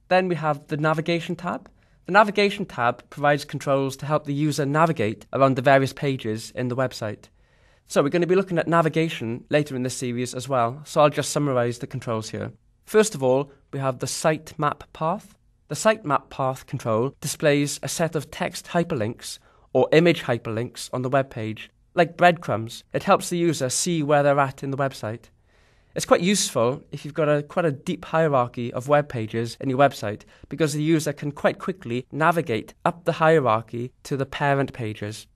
Then we have the Navigation tab. The Navigation tab provides controls to help the user navigate around the various pages in the website. So we're going to be looking at navigation later in this series as well, so I'll just summarize the controls here. First of all, we have the sitemap path. The sitemap path control displays a set of text hyperlinks or image hyperlinks on the web page. Like breadcrumbs, it helps the user see where they're at in the website. It's quite useful if you've got quite a deep hierarchy of web pages in your website, because the user can quite quickly navigate up the hierarchy to the parent pages.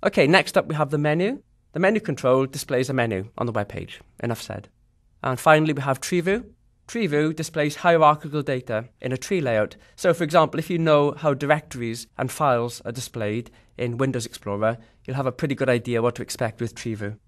Okay, next up we have the menu. The menu control displays a menu on the web page, enough said. And finally we have tree view. Tree view displays hierarchical data in a tree layout. So for example, if you know how directories and files are displayed in Windows Explorer, you'll have a pretty good idea what to expect with tree view.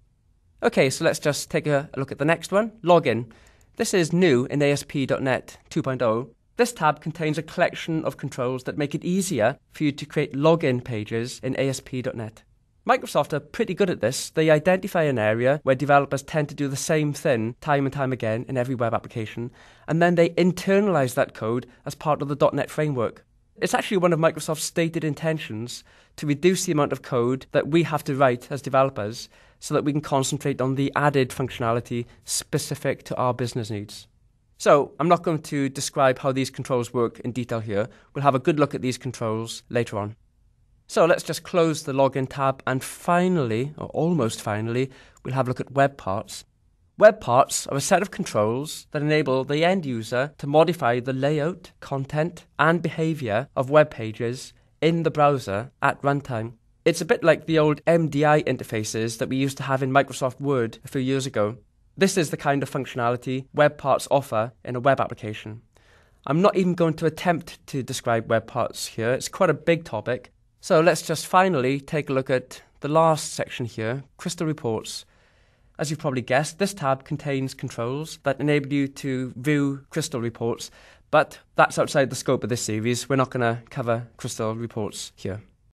Okay, so let's just take a look at the next one, login. This is new in ASP.NET 2.0. This tab contains a collection of controls that make it easier for you to create login pages in ASP.NET. Microsoft are pretty good at this. They identify an area where developers tend to do the same thing time and time again in every web application, and then they internalize that code as part of the .NET framework. It's actually one of Microsoft's stated intentions to reduce the amount of code that we have to write as developers so that we can concentrate on the added functionality specific to our business needs. So I'm not going to describe how these controls work in detail here. We'll have a good look at these controls later on. So let's just close the login tab, and finally, or almost finally, we'll have a look at web parts. Web parts are a set of controls that enable the end user to modify the layout, content, and behavior of web pages in the browser at runtime. It's a bit like the old MDI interfaces that we used to have in Microsoft Word a few years ago. This is the kind of functionality web parts offer in a web application. I'm not even going to attempt to describe web parts here. It's quite a big topic. So let's just finally take a look at the last section here, Crystal Reports. As you've probably guessed, this tab contains controls that enable you to view Crystal Reports, but that's outside the scope of this series. We're not going to cover Crystal Reports here.